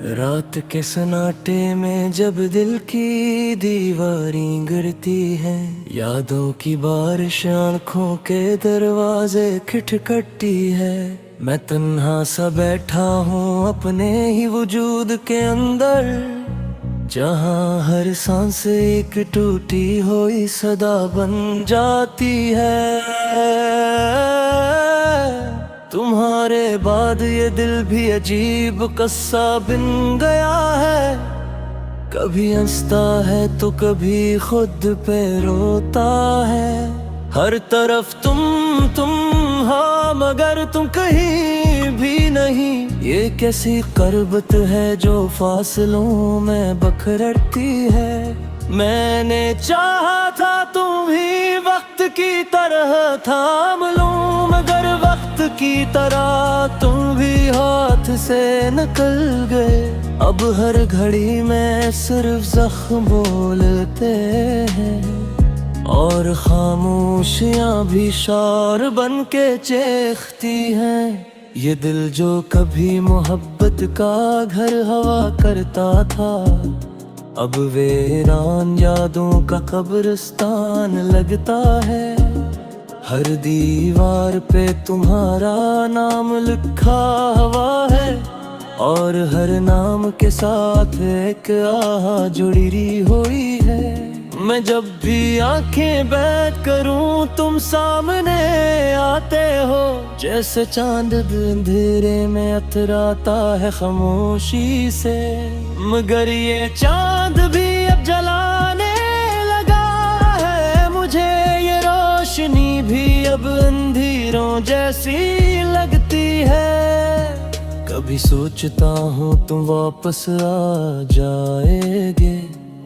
रात के सन्नाटे में जब दिल की दीवारें गिरती है, यादों की बारिश आँखों के दरवाजे खटखटी है। मैं तन्हा सा बैठा हूँ अपने ही वजूद के अंदर, जहाँ हर सांस एक टूटी हुई सदा बन जाती है। तुम्हारे बाद ये दिल भी अजीब कस्सा बिन गया है, कभी हंसता है तो कभी खुद पे रोता है। हर तरफ तुम हाँ, मगर तुम कहीं भी नहीं। ये कैसी करबत है जो फासलों में बखरती है। मैंने चाहा था तुम भी वक्त की तरह थाम लूं, मगर वक्त की तरह तुम भी हाथ से निकल गए। अब हर घड़ी में सिर्फ जख्म बोलते हैं, और खामोशियां भी शोर बन के चीखती हैं। ये दिल जो कभी मोहब्बत का घर हवा करता था, अब वीरान यादों का कब्रिस्तान लगता है। हर दीवार पे तुम्हारा नाम लिखा हुआ है, और हर नाम के साथ एक आह जुड़ी हुई है। मैं जब भी आंखें बंद करूं तुम सामने आते हो, जैसे चांद अंधेरे में अतराता है खामोशी से। मगर ये चांद भी अब जलाने लगा है मुझे, ये रोशनी भी अब अंधेरों जैसी लगती है। कभी सोचता हूँ तुम वापस आ जाएगे,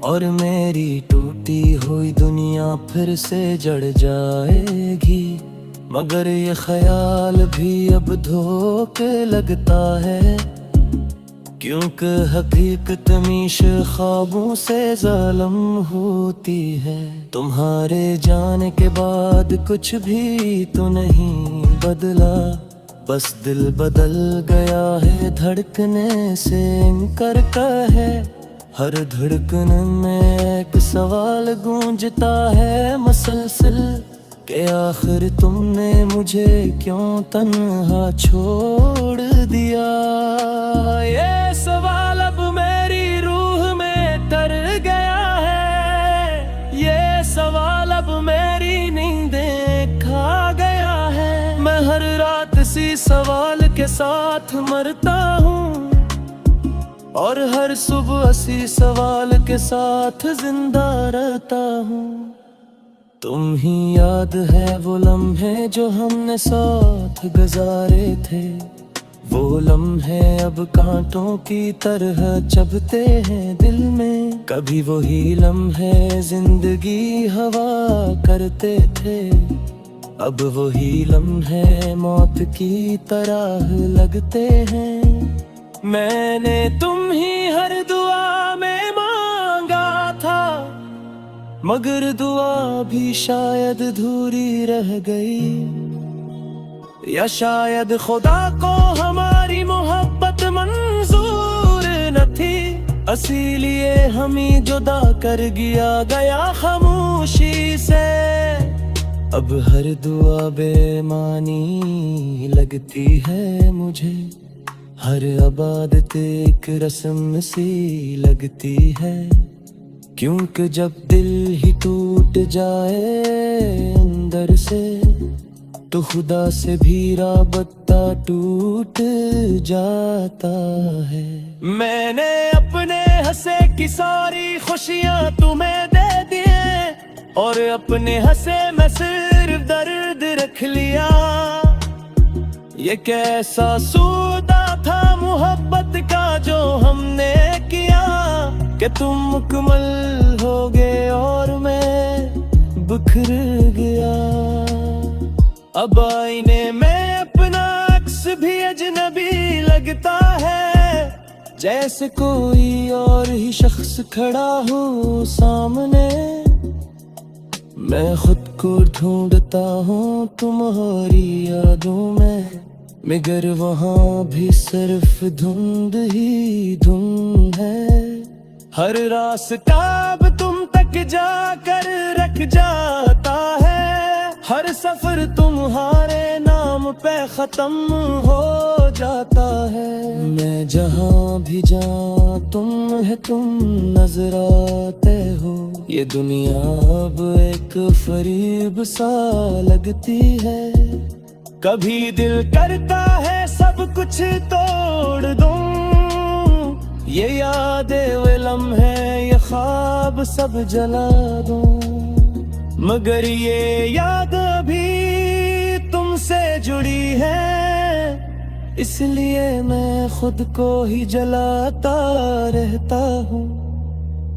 और मेरी टूटी हुई दुनिया फिर से जड़ जाएगी। मगर ये ख्याल भी अब धोखे लगता है, क्योंकि हकीकत हमेशा ख्वाबों से जालिम होती है। तुम्हारे जाने के बाद कुछ भी तो नहीं बदला, बस दिल बदल गया है धड़कने से इनकार का है। हर धड़कन में एक सवाल गूंजता है मसलसल, के आखिर तुमने मुझे क्यों तन्हा छोड़ दिया। ये सवाल अब मेरी रूह में तर गया है, ये सवाल अब मेरी नींदें खा गया है। मैं हर रात इसी सवाल के साथ मरता हूँ, और हर सुबह इसी सवाल के साथ जिंदा रहता हूँ। तुम ही याद है वो लम्हे जो हमने साथ गुजारे थे, वो लम्हे अब कांटों की तरह चुभते हैं दिल में। कभी वही लम्हे जिंदगी हवा करते थे, अब वही लम्हे मौत की तरह लगते हैं। मैंने तुम ही हर दुआ में मांगा था, मगर दुआ भी शायद अधूरी रह गई। या शायद खुदा को हमारी मोहब्बत मंजूर न थी, इसीलिए हमें जुदा कर गया खामोशी से। अब हर दुआ बेमानी लगती है मुझे, हर इबादत एक रस्म सी लगती है। क्योंकि जब दिल ही टूट जाए अंदर से, तो खुदा से भी राबता टूट जाता है। मैंने अपने हंसे की सारी खुशियां तुम्हें दे दिए, और अपने हंसे में सिर्फ दर्द रख लिया। ये कैसा सौदा था मोहब्बत का जो हमने किया, कि तुम मुकम्मल हो गए और मैं बिखर गया। अब आईने में अपना अक्स भी अजनबी लगता है, जैसे कोई और ही शख्स खड़ा हो सामने। मैं खुद को ढूंढता हूँ तुम्हारी यादों में, मगर वहाँ भी सिर्फ धुंध ही धुंध है। हर रास्ता अब तुम तक जाकर रख जाता है, हर सफर तुम्हारे नाम पे खत्म हो जाता है। मैं जहाँ भी जाऊँ तुम नजर आते हो। ये दुनिया अब एक फरीब सा लगती है, कभी दिल करता है सब कुछ तोड़ दूं। ये यादें वे लम्हे ये ख्वाब सब जला दूं, मगर ये याद अभी तुमसे जुड़ी है, इसलिए मैं खुद को ही जलाता रहता हूँ।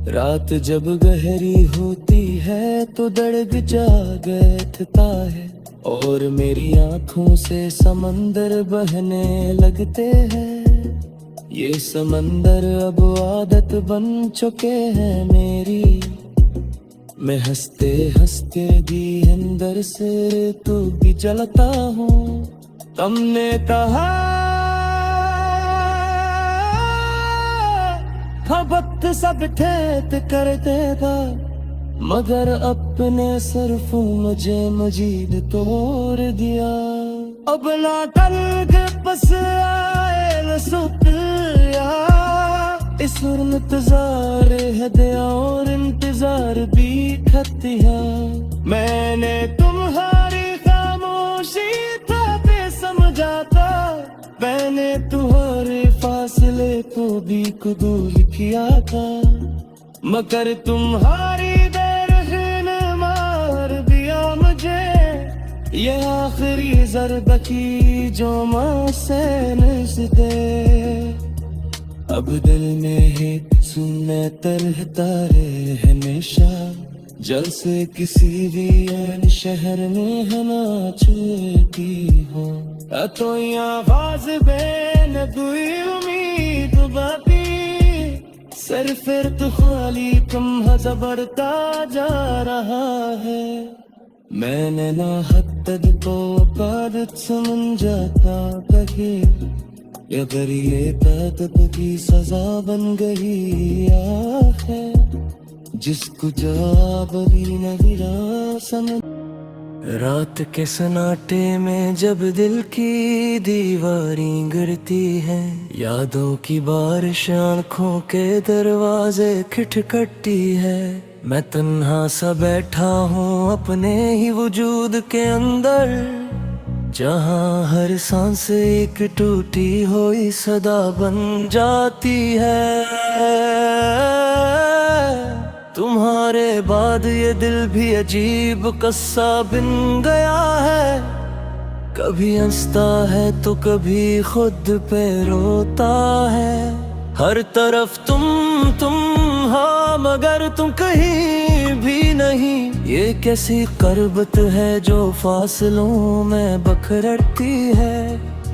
रात जब गहरी होती है तो दर्द जाग बैठता है, और मेरी आँखों से समंदर बहने लगते हैं। ये समंदर अब आदत बन चुके हैं मेरी, मैं हंसते हंसते भी अंदर से तो भी जलता हूँ। तुमने कहा था वक्त सब ठेठ कर देगा, मगर अपने सरफों मुझे मजीद तोड़ दिया। अब ना तलग बस आए न शुक्रिया, इस इंतजार है दिया और इंतजार भी खतिया। मैंने तुम्हारी खामोशी था पे समझा था, मैंने तुम्हारे फासले को भी कबूल किया था, मगर तुम्हारी मार दिया मुझे। ये आखिरी ज़रब की जो माँ से नज़दे, अब दिल में ही सुनने तरहता रहे हमेशा। जल से किसी भी शहर में है ना छूटी हो, तो यहाँ आवाज बेन कोई उम्मीद बाती। सर फिर तो खाली कम जबरता जा रहा है, मैंने ना हद तक तो आदत समझ जाता कहे, अगर ये ताकत की सजा बन गई है, जिसको जवाब भी नहीं समझ। रात के सन्नाटे में जब दिल की दीवारें गिरती हैं, यादों की बारिश आँखों के दरवाजे खटखटी है। मैं तन्हा सा बैठा हूँ अपने ही वजूद के अंदर, जहाँ हर सांस एक टूटी हुई सदा बन जाती है। तुम्हारे बाद ये दिल भी अजीब कस्सा बिन गया है, कभी हंसता है तो कभी खुद पे रोता है। हर तरफ तुम हाँ, मगर तुम कहीं भी नहीं। ये कैसी करबत है जो फासलों में बखरती है।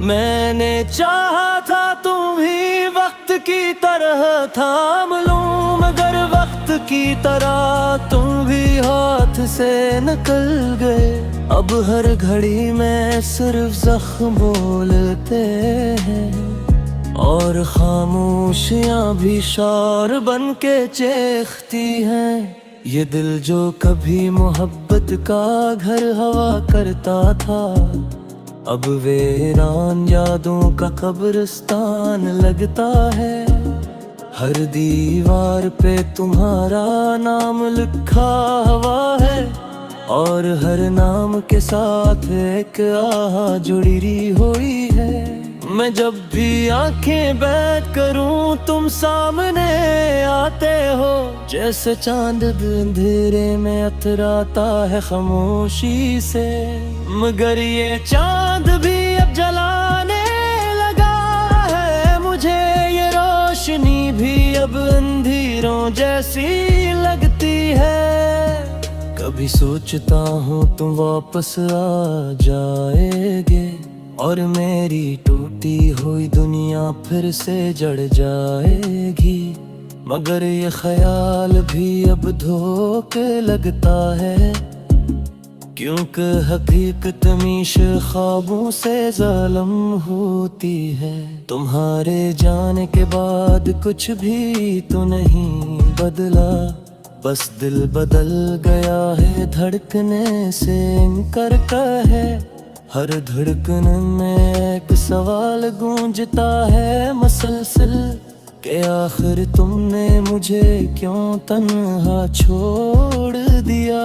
मैंने चाहा था तुम भी वक्त की तरह थाम लूं, मगर वक्त की तरह तुम भी हाथ से निकल गए। अब हर घड़ी में सिर्फ जख्म बोलते हैं, और खामोशियां भी शार बन के चीखती हैं। ये दिल जो कभी मोहब्बत का घर हवा करता था, अब वीरान यादों का कब्रिस्तान लगता है। हर दीवार पे तुम्हारा नाम लिखा हुआ है, और हर नाम के साथ एक आह जुड़ी हुई है। मैं जब भी आंखें बैठ करूं तुम सामने आते हो, जैसे चांद अंधेरे में अतराता है खामोशी से। मगर ये चांद भी अब जलाने लगा है मुझे, ये रोशनी भी अब अंधेरों जैसी लगती है। कभी सोचता हूँ तुम वापस आ जाएगे, और मेरी टूटी हुई दुनिया फिर से जड़ जाएगी। मगर ये ख्याल भी अब धोखे लगता है क्योंकि हकीकत मीश ख्वाबों से जालिम होती है। तुम्हारे जाने के बाद कुछ भी तो नहीं बदला, बस दिल बदल गया है धड़कने से इनकार का है। हर धड़कन में एक सवाल गूंजता है मसलसल, के आखिर तुमने मुझे क्यों तन्हा छोड़ दिया।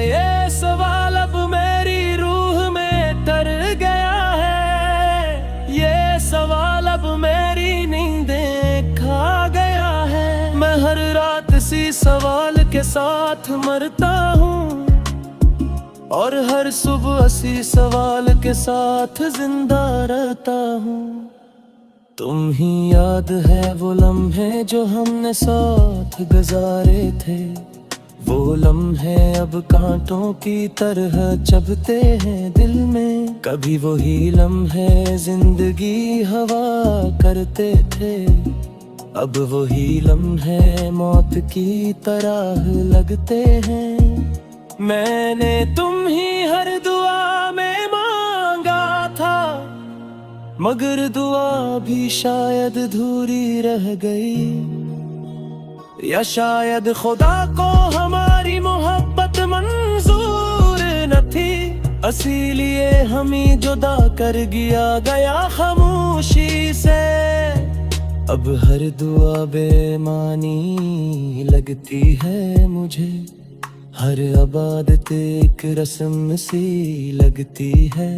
ये सवाल अब मेरी रूह में तर गया है, ये सवाल अब मेरी नींदें खा गया है। मैं हर रात इसी सवाल के साथ मरता हूँ, और हर सुबह इसी सवाल के साथ जिंदा रहता हूँ। तुम ही याद है वो लम्हे जो हमने साथ गुजारे थे, वो लम्हे अब कांटों की तरह चुभते हैं दिल में। कभी वही लम्हे जिंदगी हवा करते थे, अब वही लम्हे मौत की तरह लगते हैं। मैंने तुम ही हर दुआ में मांगा था, मगर दुआ भी शायद अधूरी रह गई। या शायद खुदा को हमारी मोहब्बत मंजूर न थी, इसीलिए हम ही जुदा कर गया खामोशी से। अब हर दुआ बेमानी लगती है मुझे, हर इबादत एक रस्म सी लगती है।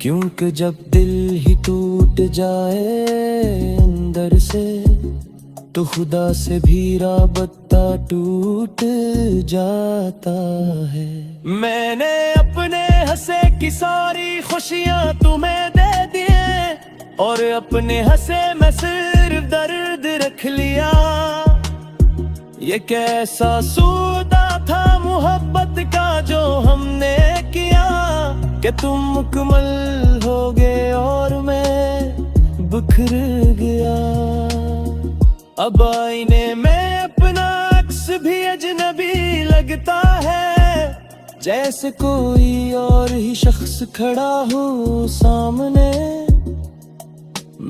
क्योंकि जब दिल ही टूट जाए अंदर से, तो खुदा से भी राबता टूट जाता है। मैंने अपने हंसे की सारी खुशियां तुम्हें दे दिए, और अपने हंसे में सिर्फ दर्द रख लिया। ये कैसा सौदा था मोहब्बत का जो हमने किया, कि तुम मुकम्मल हो गए और मैं बिखर गया। अब आईने में अपना अक्स भी अजनबी लगता है, जैसे कोई और ही शख्स खड़ा हो सामने।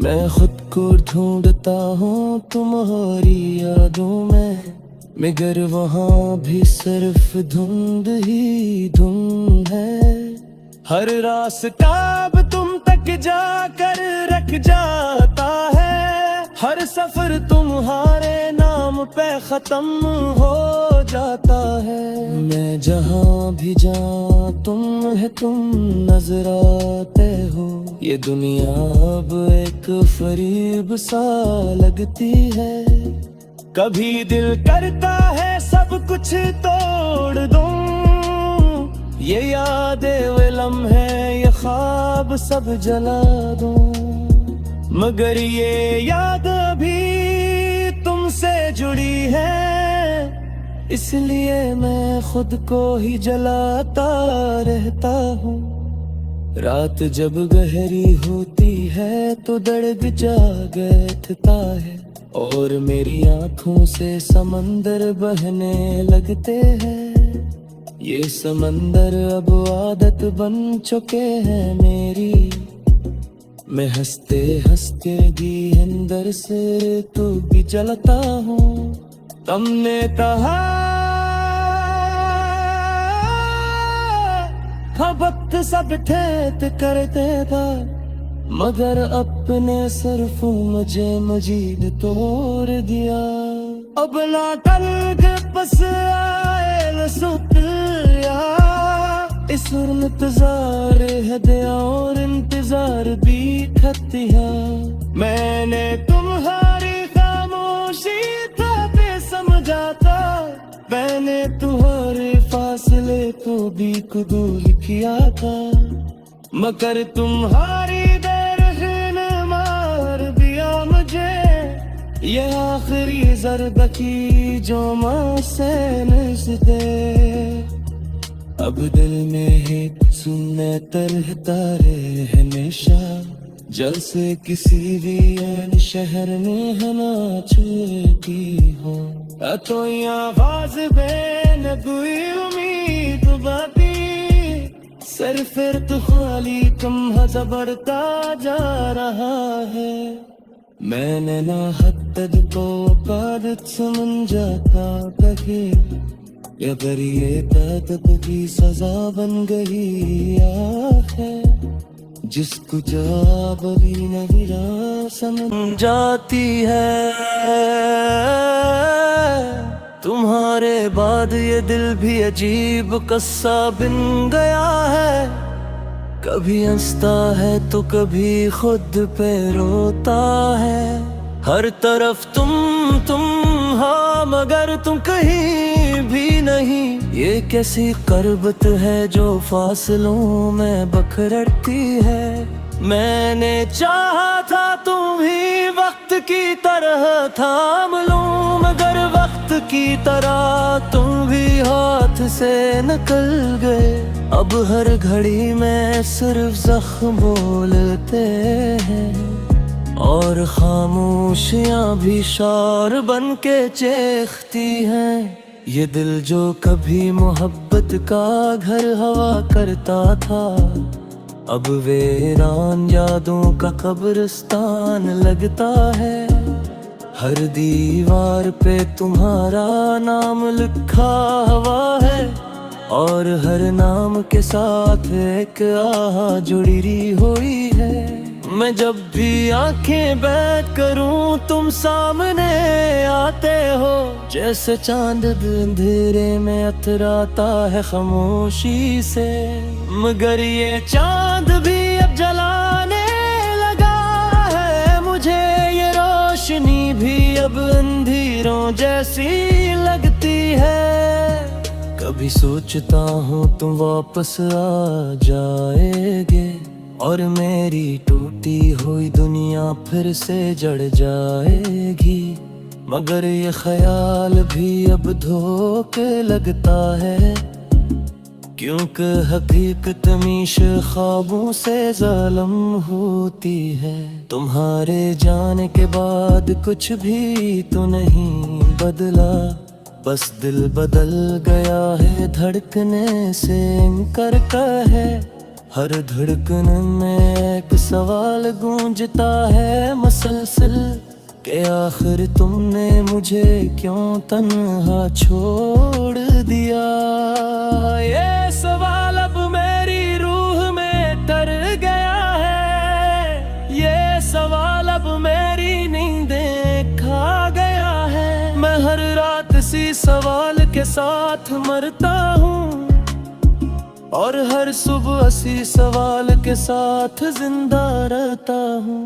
मैं खुद को ढूंढता हूँ तुम्हारी यादों में, मगर वहाँ भी सिर्फ धुंध ही धुंध है। हर रास्ता अब तुम तक जाकर रख जाता है, हर सफर तुम्हारे नाम पे खत्म हो जाता है। मैं जहाँ भी जाऊँ तुम नजर आते हो। ये दुनिया अब एक फरीब सा लगती है, कभी दिल करता है सब कुछ तोड़ दूं। ये यादें वे लम्हे ये ख्वाब सब जला दूं, मगर ये याद अभी तुमसे जुड़ी है, इसलिए मैं खुद को ही जलाता रहता हूँ। रात जब गहरी होती है तो दर्द जाग उठता है, और मेरी आँखों से समंदर बहने लगते हैं। ये समंदर अब आदत बन चुके हैं मेरी, मैं हंसते हंसते भी अंदर से तो भी जलता हूँ। तुमने कहा वक्त सब ठेठ करते था, मगर अपने सरफों मुझे मजीद तोड़ दिया। अब ना कल के बस आए न शुक्रिया, इस इंतजार है दिया और इंतजार भी खतिया। मैंने तुम्हारी खामोशी था पे समझा था, मैंने तुम्हारे फासले को भी कबूल किया था, मगर तुम्हारी बेरहम मार दिया मुझे। ये आखिरी ज़रब की जो माँ से नज़दे, अब दिल में है सुनने तरहता रहे हमेशा, जल से किसी भी ऐन शहर में हना चुकी हो। तो आवाज बेन कोई उम्मीद बाती सर फिर तो खाली कम बढ़ता जा रहा है। मैंने ना हद को आदत समझ जाता कहे, अगर ये ताकत की सजा बन गई है, जिसको जवाब भी नहीं समझ जाती है। तुम्हारे बाद ये दिल भी अजीब कस्सा बन गया है। कभी हंसता है तो कभी खुद पे रोता है। हर तरफ तुम हाँ मगर तुम कहीं भी नहीं। ये कैसी करबत है जो फासलों में बखरती है। मैंने चाहा था तुम ही वक्त की तरह थाम लूं, मगर वक्त की तरह तुम भी हाथ से निकल गए। अब हर घड़ी में सिर्फ जख्म बोलते हैं और खामोशियां भी शोर बन के चीखती हैं। ये दिल जो कभी मोहब्बत का घर हवा करता था, अब वीरान यादों का कब्रिस्तान लगता है। हर दीवार पे तुम्हारा नाम लिखा हुआ है और हर नाम के साथ एक आह जुड़ी हुई है। मैं जब भी आंखें बैठ करूं तुम सामने आते हो, जैसे चांद अंधेरे में अतराता है खामोशी से। मगर ये चांद भी अब जलाने लगा है मुझे, ये रोशनी भी अब अंधेरों जैसी लगती है। कभी सोचता हूँ तुम वापस आ जाएगे और मेरी टूटी हुई दुनिया फिर से जड़ जाएगी। मगर ये ख्याल भी अब धोखे लगता है, क्योंकि हकीकत हमेशा ख्वाबों से जालिम होती है। तुम्हारे जाने के बाद कुछ भी तो नहीं बदला, बस दिल बदल गया है धड़कने से इनकार का है। हर धड़कन में एक सवाल गूंजता है मसलसल, कि आखिर तुमने मुझे क्यों तन्हा छोड़ दिया। ये सवाल अब मेरी रूह में तर गया है, ये सवाल अब मेरी नींदें खा गया है। मैं हर रात इसी सवाल के साथ मरता हूँ और हर सुबह इसी सवाल के साथ जिंदा रहता हूँ।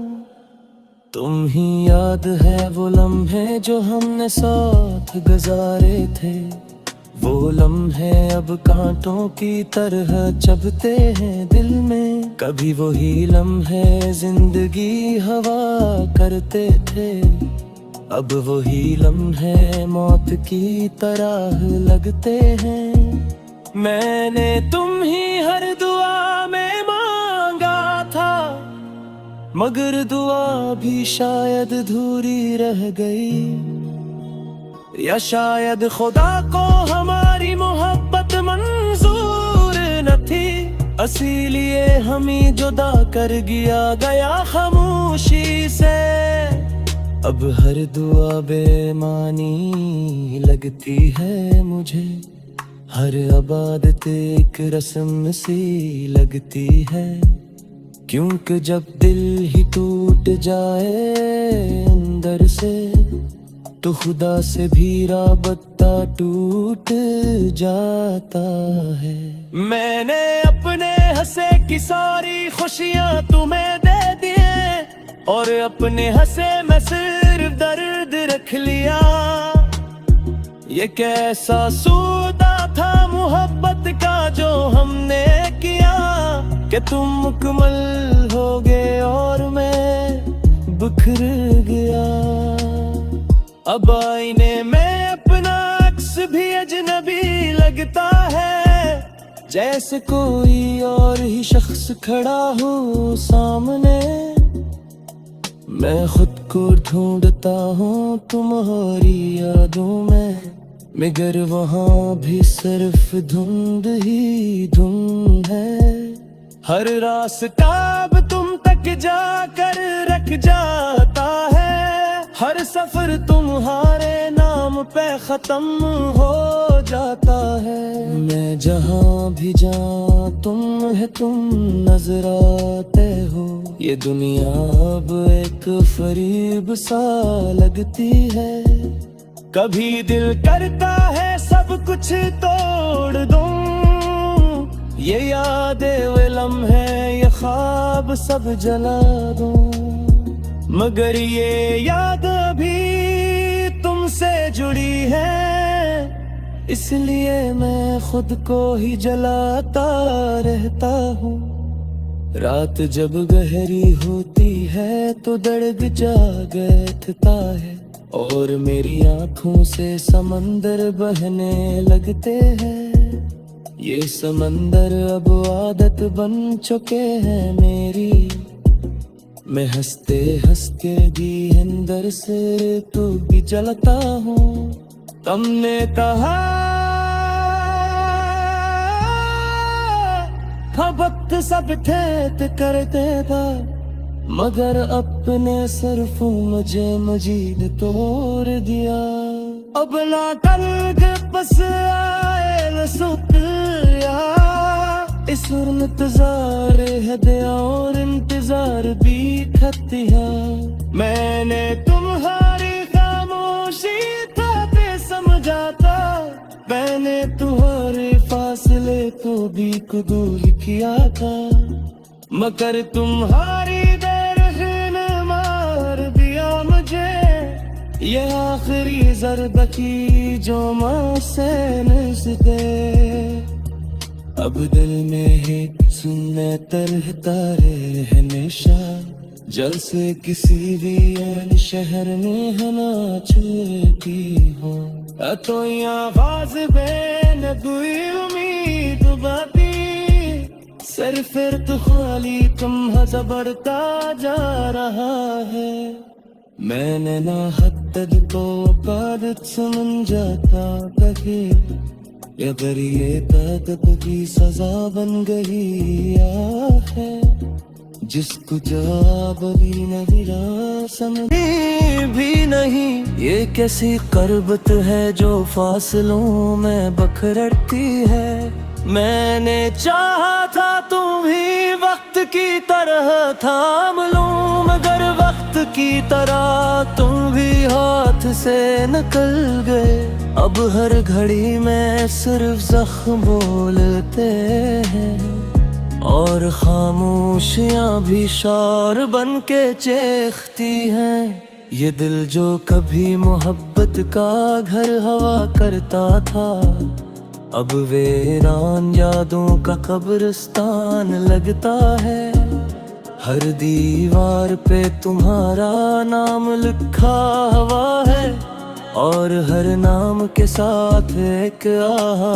तुम ही याद है वो लम्हे जो हमने साथ गुजारे थे, वो लम्हे अब कांटों की तरह चुभते हैं दिल में। कभी वही लम्हे जिंदगी हवा करते थे, अब वही लम्हे मौत की तरह लगते हैं। मैंने तुम ही हर दुआ में मांगा था, मगर दुआ भी शायद अधूरी रह गई। या शायद खुदा को हमारी मोहब्बत मंजूर न थी, इसीलिए हमें जुदा कर गया खामोशी से। अब हर दुआ बेमानी लगती है मुझे, हर इबादत एक रस्म सी लगती है। क्योंकि जब दिल ही टूट जाए अंदर से, तो खुदा से भी राबता टूट जाता है। मैंने अपने हंसे की सारी खुशियां तुम्हें दे दिए, और अपने हंसे में सिर्फ दर्द रख लिया। ये कैसा सौदा था मोहब्बत का जो हमने किया, कि तुम मुकम्मल हो गए और मैं बिखर गया। अब आईने में अपना अक्स भी अजनबी लगता है, जैसे कोई और ही शख्स खड़ा हो सामने। मैं खुद को ढूंढता हूँ तुम्हारी यादों में, मगर वहाँ भी सिर्फ धुंध ही धुंध है। हर रास्ता अब तुम तक जाकर रख जाता है, हर सफर तुम्हारे नाम पे खत्म हो जाता है। मैं जहाँ भी जाऊँ तुम नजर आते हो। ये दुनिया अब एक फरीब सा लगती है, कभी दिल करता है सब कुछ तोड़ दूं। ये यादें वे लम्हे ये ख्वाब सब जला दूं, मगर ये याद भी तुमसे जुड़ी है, इसलिए मैं खुद को ही जलाता रहता हूँ। रात जब गहरी होती है तो दर्द जाग बैठता है, और मेरी आँखों से समंदर बहने लगते हैं। ये समंदर अब आदत बन चुके हैं मेरी, मैं हंसते हंसते भी अंदर से तो भी जलता हूँ। तुमने कहा था वक्त सब ठहर कर देगा, मगर अपने सरफों मुझे मजीद तोड़ दिया। अब ना कल के बस आए न शुक्रिया, इस इंतजार है दिया और इंतजार भी खतिया। मैंने तुम्हारी खामोशी था पे समझाता, मैंने तुम्हारे फासले को भी कबूल किया था, मगर तुम्हारी ये आखिरी ज़रब की जो मुझसे नज़दे। अब दिल में ही सुनने तरहता रहे हमेशा, जल से किसी भी शहर में हना चुकी हूँ। तो यहाँ आवाज़ बेन कोई उम्मीद बाती, सर फिर तो खाली तुम बढ़ता जा रहा है। मैंने ना हद को आदत समझ जाता कहे, अगर ये ताकत की सजा बन गई है, जिसको जवाब भी नहीं समझ भी नहीं। ये कैसी करबत है जो फासलों में बखरती है। मैंने चाहा था तुम भी वक्त की तरह थाम लूं, मगर वक्त की तरह तुम भी हाथ से निकल गए। अब हर घड़ी में सिर्फ जख्म बोलते हैं, और खामोशियां भी शौर बन के चीखती हैं। ये दिल जो कभी मोहब्बत का घर हवा करता था, अब वीरान यादों का कब्रिस्तान लगता है। हर दीवार पे तुम्हारा नाम लिखा हुआ है, और हर नाम के साथ एक आहा